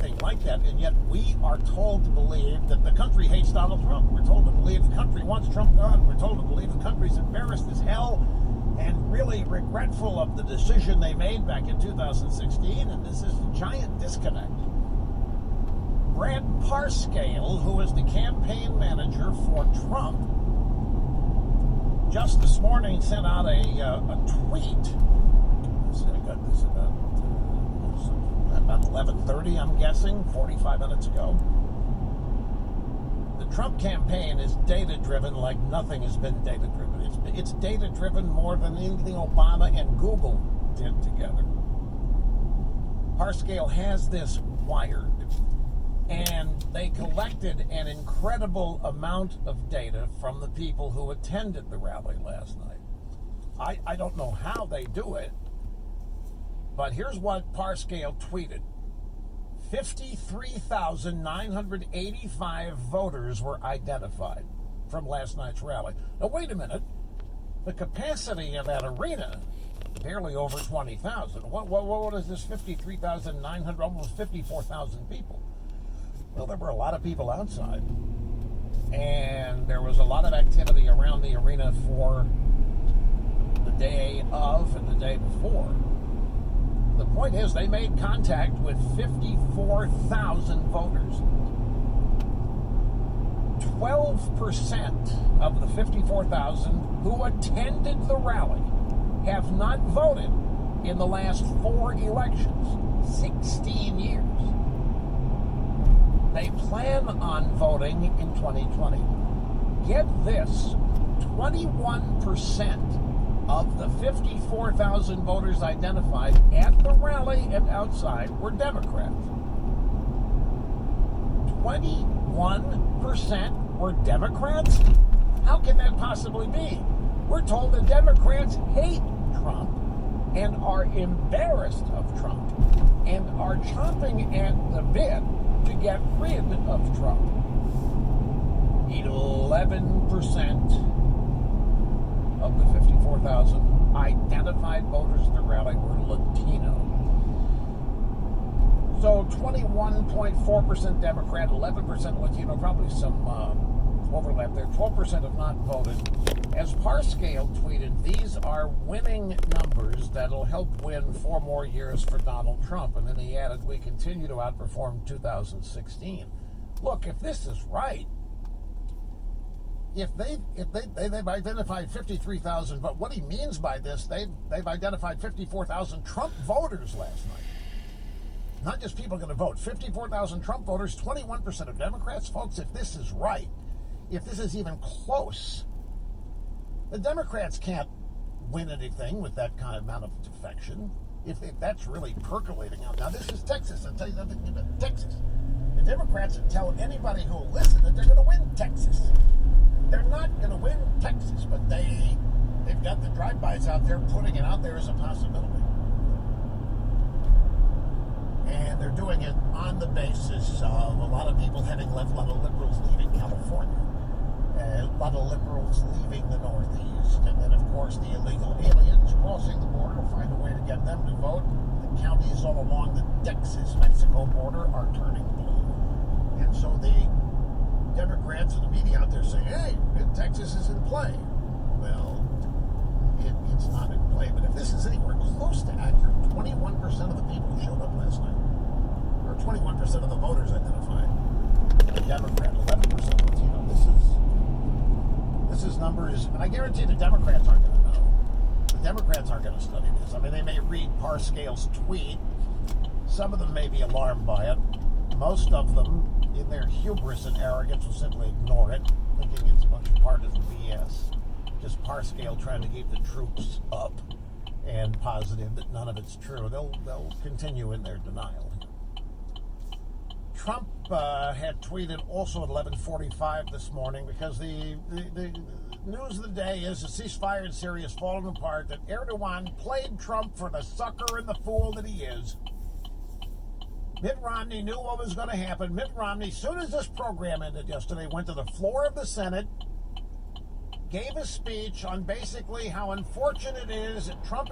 anything like that, and yet we are told to believe that the country hates Donald Trump. We're told to believe the country wants Trump gone. We're told to believe the country's embarrassed as hell and really regretful of the decision they made back in 2016, and this is a giant disconnect. Brad Parscale, who is the campaign manager for Trump, just this morning sent out a tweet. I got this about 11:30, I'm guessing, 45 minutes ago. The Trump campaign is data-driven like nothing has been data-driven. It's data-driven more than anything Obama and Google did together. Parscale has this wired, and they collected an incredible amount of data from the people who attended the rally last night. I don't know how they do it, but here's what Parscale tweeted. 53,985 voters were identified from last night's rally. Now, wait a minute. The capacity of that arena, barely over 20,000. What is this 53,900, almost 54,000 people? Well, there were a lot of people outside. And there was a lot of activity around the arena for the day of and the day before. The point is, they made contact with 54,000 voters. 12% of the 54,000 who attended the rally have not voted in the last 4 elections, 16 years. They plan on voting in 2020. Get this, 21% of the 54,000 voters identified at the rally and outside were Democrats. 21% were Democrats? How can that possibly be? We're told the Democrats hate Trump and are embarrassed of Trump and are chomping at the bit to get rid of Trump. 11% of the 54,000 identified voters at the rally were Latino. So 21.4% Democrat, 11% Latino, probably some overlap there. 12% have not voted. As Parscale tweeted, these are winning numbers that'll help win 4 more years for Donald Trump. And then he added, we continue to outperform 2016. Look, if this is right, if they've identified 53,000, but what he means by this, they've identified 54,000 Trump voters last night. Not just people going to vote. 54,000 Trump voters, 21% of Democrats. Folks, if this is right, if this is even close, the Democrats can't win anything with that kind of amount of defection. If that's really percolating out. Now, this is Texas. I'll tell you nothing about Texas. The Democrats are telling anybody who will listen that they're going to win Texas. They're not going to win Texas, but they've got the drive-bys out there putting it out there as a possibility. And they're doing it on the basis of a lot of people having left, a lot of liberals leaving California, a lot of liberals leaving the Northeast, and then, of course, the illegal aliens crossing the border will find a way to get them to vote. The counties all along the Texas-Mexico border are turning blue. And so the Democrats and the media out there saying, hey, Texas is in play. Well, it's not in play. But if this is anywhere close to accurate, 21% of the people who showed up last night, or 21% of the voters identified, a Democrat, 11% Latino. This is numbers, and I guarantee the Democrats aren't going to know. The Democrats aren't going to study this. I mean, they may read Parscale's tweet. Some of them may be alarmed by it. Most of them, in their hubris and arrogance, will simply ignore it, thinking it's a bunch of partisan BS. Just Parscale trying to keep the troops up and positive that none of it's true. They'll continue in their denial. Trump had tweeted also at 11:45 this morning, because the news of the day is the ceasefire in Syria is falling apart, that Erdogan played Trump for the sucker and the fool that he is. Mitt Romney knew what was going to happen. Mitt Romney, as soon as this program ended yesterday, went to the floor of the Senate, gave a speech on basically how unfortunate it is that Trump